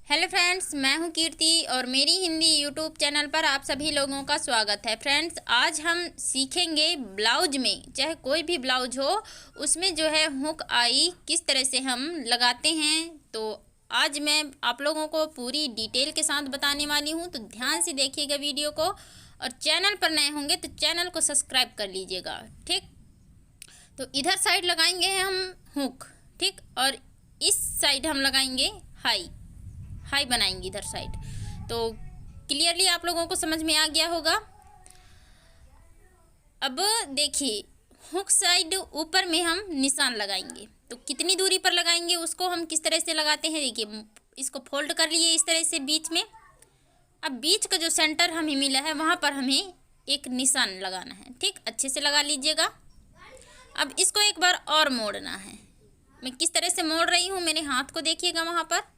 Hello friends, मैं हूं कीर्ति और मेरी हिंदी यूट्यूब चैनल पर आप सभी लोगों का स्वागत है। फ्रेंड्स, आज हम सीखेंगे ब्लाउज में, चाहे कोई भी ब्लाउज हो, उसमें जो है हुक आई किस तरह से हम लगाते हैं। तो आज मैं आप लोगों को पूरी डिटेल के साथ बताने वाली हूं, तो ध्यान से देखिएगा वीडियो को। और चैनल पर नए होंगे तो चैनल को सब्सक्राइब कर लीजिएगा, ठीक। तो इधर साइड लगाएंगे हम हुक, ठीक, और इस साइड हम लगाएंगे हाई बनाएंगे इधर साइड। तो क्लियरली आप लोगों को समझ में आ गया होगा। अब देखिए, हुक साइड ऊपर में हम निशान लगाएंगे, तो कितनी दूरी पर लगाएंगे उसको हम किस तरह से लगाते हैं। देखिए, इसको फोल्ड कर लिए इस तरह से बीच में। अब बीच का जो सेंटर हमें मिला है वहाँ पर हमें एक निशान लगाना है, ठीक, अच्छे से लगा लीजिएगा। अब इसको एक बार और मोड़ना है। मैं किस तरह से मोड़ रही हूँ, मेरे हाथ को देखिएगा वहाँ पर।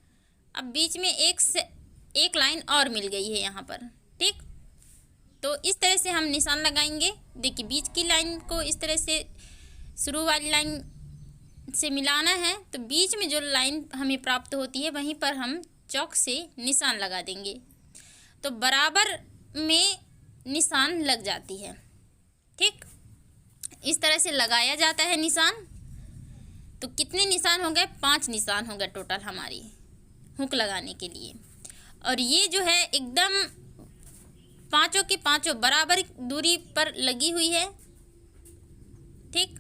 अब बीच में एक लाइन और मिल गई है यहाँ पर, ठीक। तो इस तरह से हम निशान लगाएंगे। देखिए, बीच की लाइन को इस तरह से शुरू वाली लाइन से मिलाना है, तो बीच में जो लाइन हमें प्राप्त होती है वहीं पर हम चौक से निशान लगा देंगे, तो बराबर में निशान लग जाती है, ठीक। इस तरह से लगाया जाता है निशान। तो कितने निशान हो गए? 5 निशान हो गए टोटल हमारी हुक लगाने के लिए। और ये जो है एकदम पांचों की पांचों बराबर दूरी पर लगी हुई है, ठीक।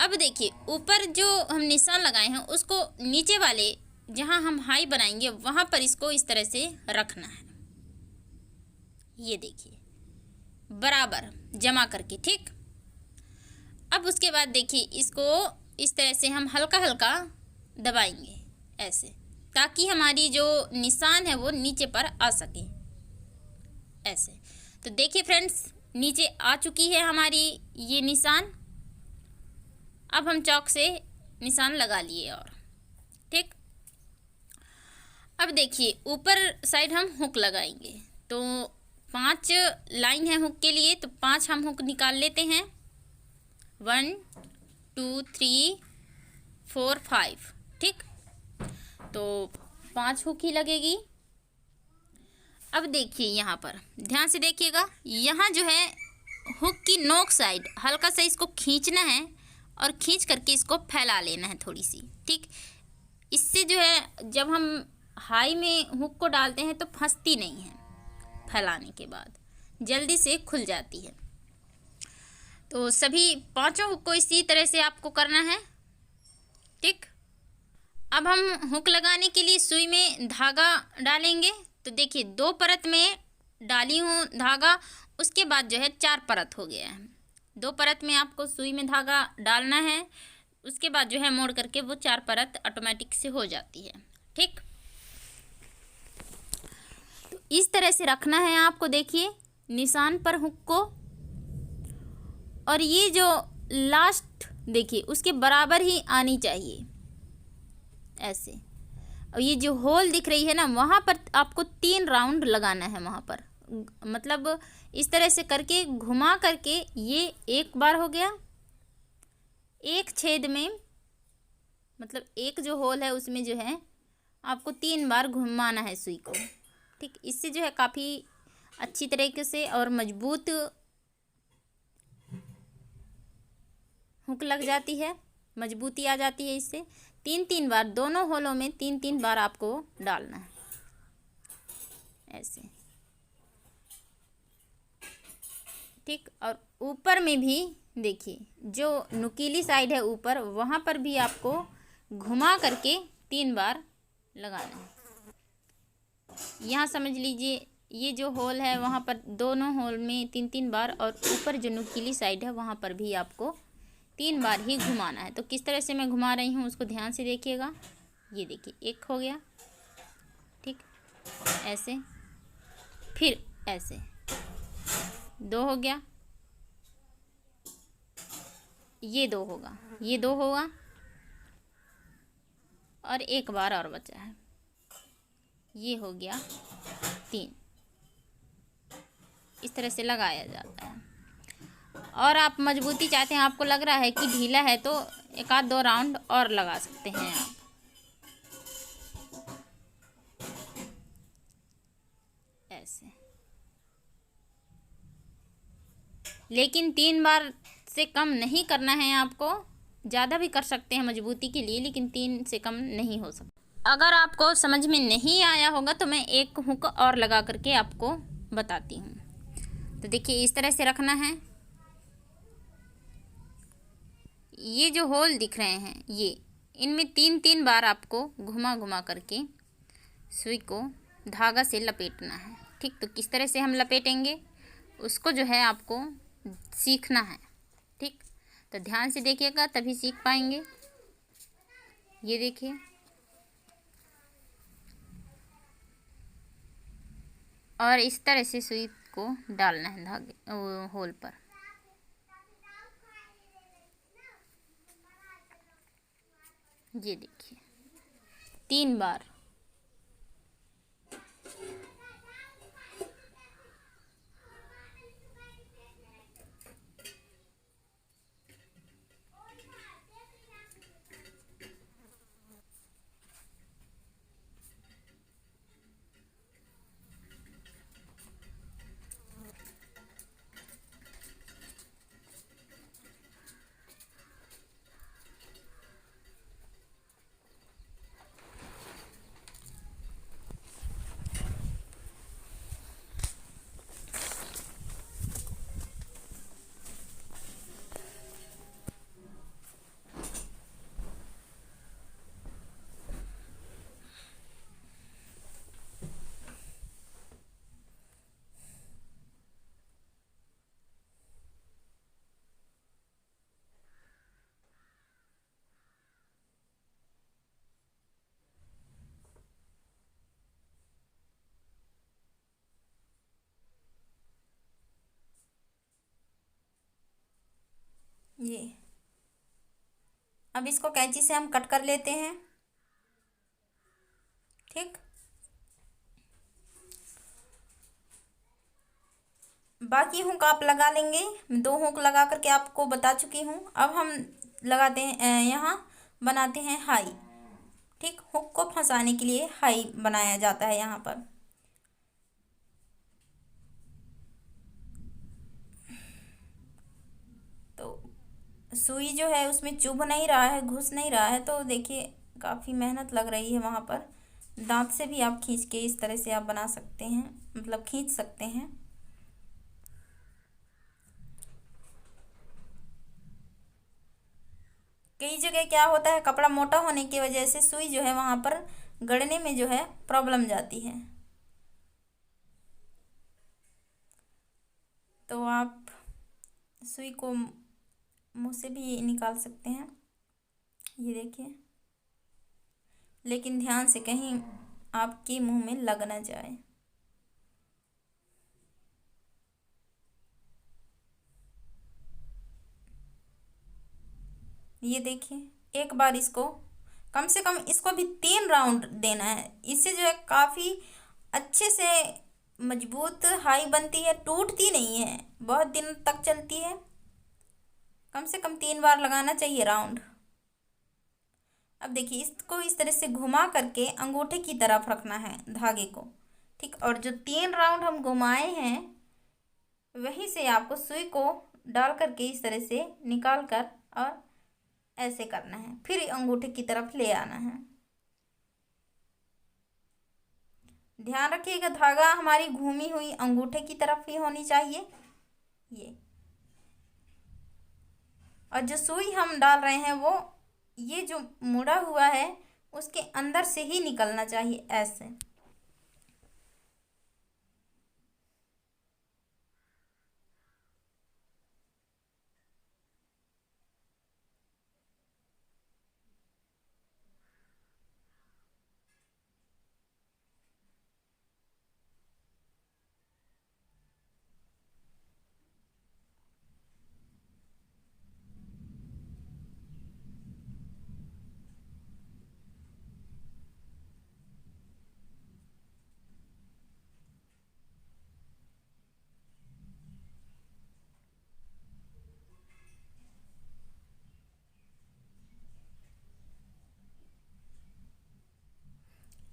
अब देखिए, ऊपर जो हम निशान लगाए हैं उसको नीचे वाले जहां हम हाई बनाएंगे वहां पर इसको इस तरह से रखना है। ये देखिए, बराबर जमा करके, ठीक। अब उसके बाद देखिए, इसको इस तरह से हम हल्का हल्का दबाएंगे ऐसे, ताकि हमारी जो निशान है वो नीचे पर आ सके ऐसे। तो देखिए फ्रेंड्स, नीचे आ चुकी है हमारी ये निशान। अब हम चौक से निशान लगा लिए और, ठीक। अब देखिए, ऊपर साइड हम हुक लगाएंगे, तो 5 लाइन है हुक के लिए, तो 5 हम हुक निकाल लेते हैं। 1 2 3 4 5, ठीक। तो 5 हुक ही लगेगी। अब देखिए, यहाँ पर ध्यान से देखिएगा, यहाँ जो है हुक की नोक साइड हल्का सा इसको खींचना है और खींच करके इसको फैला लेना है थोड़ी सी, ठीक। इससे जो है जब हम हाई में हुक को डालते हैं तो फंसती नहीं है, फैलाने के बाद जल्दी से खुल जाती है। तो सभी 5 हुक को इसी तरह से आपको करना है, ठीक। अब हम हुक लगाने के लिए सुई में धागा डालेंगे। तो देखिए, 2 परत में डाली हूँ धागा, उसके बाद जो है 4 परत हो गया है। 2 परत में आपको सुई में धागा डालना है, उसके बाद जो है मोड़ करके वो 4 परत ऑटोमेटिक से हो जाती है, ठीक। तो इस तरह से रखना है आपको, देखिए निशान पर हुक को। और ये जो लास्ट देखिए उसके बराबर ही आनी चाहिए ऐसे। और ये जो होल दिख रही है ना, वहाँ पर आपको 3 राउंड लगाना है वहाँ पर। मतलब इस तरह से करके घुमा करके ये एक बार हो गया, एक छेद में, मतलब एक जो होल है उसमें जो है आपको 3 बार घुमाना है सुई को, ठीक। इससे जो है काफ़ी अच्छी तरीके से और मजबूत हुक लग जाती है, मजबूती आ जाती है इससे। 3 बार दोनों होलों में 3 बार आपको डालना है ऐसे, ठीक। और ऊपर में भी देखिए, जो नुकीली साइड है ऊपर, वहाँ पर भी आपको घुमा करके 3 बार लगाना है। यहाँ समझ लीजिए, ये जो होल है वहाँ पर दोनों होल में 3 बार, और ऊपर जो नुकीली साइड है वहाँ पर भी आपको 3 बार ही घुमाना है। तो किस तरह से मैं घुमा रही हूँ उसको ध्यान से देखिएगा। ये देखिए, 1 हो गया, ठीक, ऐसे, फिर ऐसे 2 हो गया, ये 2 होगा, ये 2 होगा, और 1 बार और बचा है, ये हो गया 3। इस तरह से लगाया जाता है। और आप मजबूती चाहते हैं, आपको लग रहा है कि ढीला है, तो 1 आध 2 राउंड और लगा सकते हैं आप। से। लेकिन 3 बार से कम नहीं करना है आपको। ज़्यादा भी कर सकते हैं मजबूती के लिए, लेकिन 3 से कम नहीं हो सकता। अगर आपको समझ में नहीं आया होगा तो मैं एक हुक और लगा करके आपको बताती हूँ। तो देखिए इस तरह से रखना है। ये जो होल दिख रहे हैं ये, इनमें 3 बार आपको घुमा घुमा करके सुई को धागा से लपेटना है। ठीक, तो किस तरह से हम लपेटेंगे उसको जो है आपको सीखना है। ठीक, तो ध्यान से देखिएगा तभी सीख पाएंगे। ये देखिए, और इस तरह से सुई को डालना है धागे होल पर। ये देखिए 3 बार। ये अब इसको कैंची से हम कट कर लेते हैं। ठीक, बाकी हुक आप लगा लेंगे। 2 हुक लगा करके आपको बता चुकी हूँ। अब हम लगाते हैं यहाँ बनाते हैं हाई। ठीक, हुक को फंसाने के लिए हाई बनाया जाता है यहाँ पर। तो सुई जो है उसमें चुभ नहीं रहा है, घुस नहीं रहा है, तो देखिए काफ़ी मेहनत लग रही है वहाँ पर। दांत से भी आप खींच के इस तरह से आप बना सकते हैं, मतलब खींच सकते हैं। कई जगह क्या होता है, कपड़ा मोटा होने की वजह से सुई जो है वहाँ पर गड़ने में जो है प्रॉब्लम जाती है। तो आप सुई को मुंह से भी निकाल सकते हैं। ये देखिए, लेकिन ध्यान से कहीं आपके मुंह में लग ना जाए। ये देखिए, एक बार इसको कम से कम इसको भी 3 राउंड देना है। इससे जो है काफ़ी अच्छे से मजबूत हाई बनती है, टूटती नहीं है, बहुत दिन तक चलती है। कम से कम 3 बार लगाना चाहिए राउंड। अब देखिए इसको इस तरह से घुमा करके अंगूठे की तरफ रखना है धागे को। ठीक, और जो 3 राउंड हम घुमाए हैं वहीं से आपको सुई को डाल करके इस तरह से निकाल कर और ऐसे करना है, फिर अंगूठे की तरफ ले आना है। ध्यान रखिएगा धागा हमारी घूमी हुई अंगूठे की तरफ ही होनी चाहिए। ये, और जो सुई हम डाल रहे हैं वो ये जो मुड़ा हुआ है उसके अंदर से ही निकलना चाहिए ऐसे।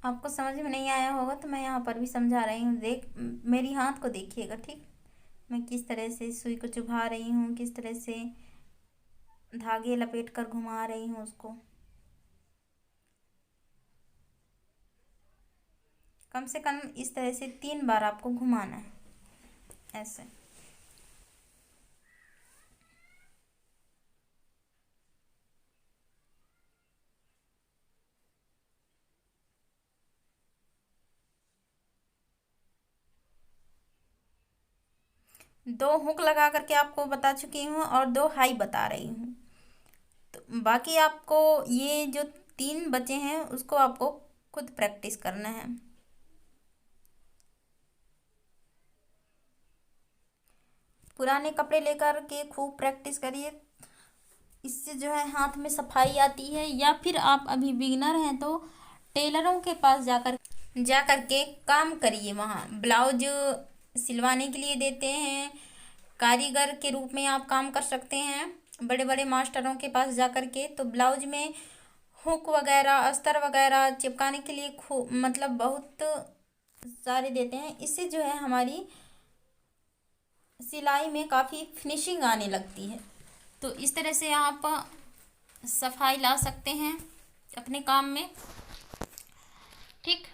आपको समझ में नहीं आया होगा तो मैं यहाँ पर भी समझा रही हूँ। मेरी हाथ को देखिएगा, ठीक। मैं किस तरह से सुई को चुभा रही हूँ, किस तरह से धागे लपेट कर घुमा रही हूँ उसको। कम से कम इस तरह से 3 बार आपको घुमाना है, ऐसे। दो हुक लगा करके आपको बता चुकी हूँ और 2 हाई बता रही हूँ। तो बाकी आपको ये जो 3 बचे हैं उसको आपको खुद प्रैक्टिस करना है। पुराने कपड़े लेकर के खूब प्रैक्टिस करिए, इससे जो है हाथ में सफाई आती है। या फिर आप अभी बिगिनर हैं तो टेलरों के पास जाकर के काम करिए। वहाँ ब्लाउज सिलवाने के लिए देते हैं, कारीगर के रूप में आप काम कर सकते हैं बड़े बड़े मास्टरों के पास जाकर के। तो ब्लाउज में हुक वगैरह, अस्तर वगैरह चिपकाने के लिए मतलब बहुत सारे देते हैं। इससे जो है हमारी सिलाई में काफ़ी फिनिशिंग आने लगती है। तो इस तरह से आप सफाई ला सकते हैं अपने काम में, ठीक।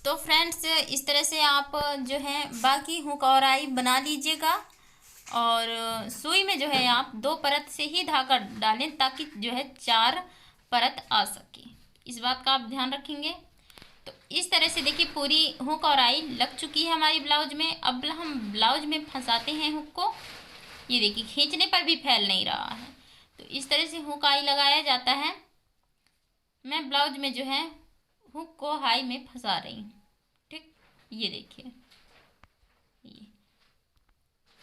तो फ्रेंड्स, इस तरह से आप जो है बाकी हुक और आई बना लीजिएगा। और सुई में जो है आप 2 परत से ही धागा डालें ताकि जो है 4 परत आ सके। इस बात का आप ध्यान रखेंगे। तो इस तरह से देखिए पूरी हुक और आई लग चुकी है हमारी ब्लाउज में। अब हम ब्लाउज में फंसाते हैं हुक को। ये देखिए खींचने पर भी फैल नहीं रहा है। तो इस तरह से हुक आई लगाया जाता है। मैं ब्लाउज में जो है हुक को हाई में फंसा रही हूँ, ठीक। ये देखिए ये।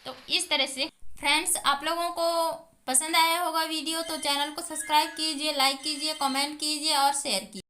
तो इस तरह से फ्रेंड्स, आप लोगों को पसंद आया होगा वीडियो तो चैनल को सब्सक्राइब कीजिए, लाइक कीजिए, कमेंट कीजिए और शेयर कीजिए।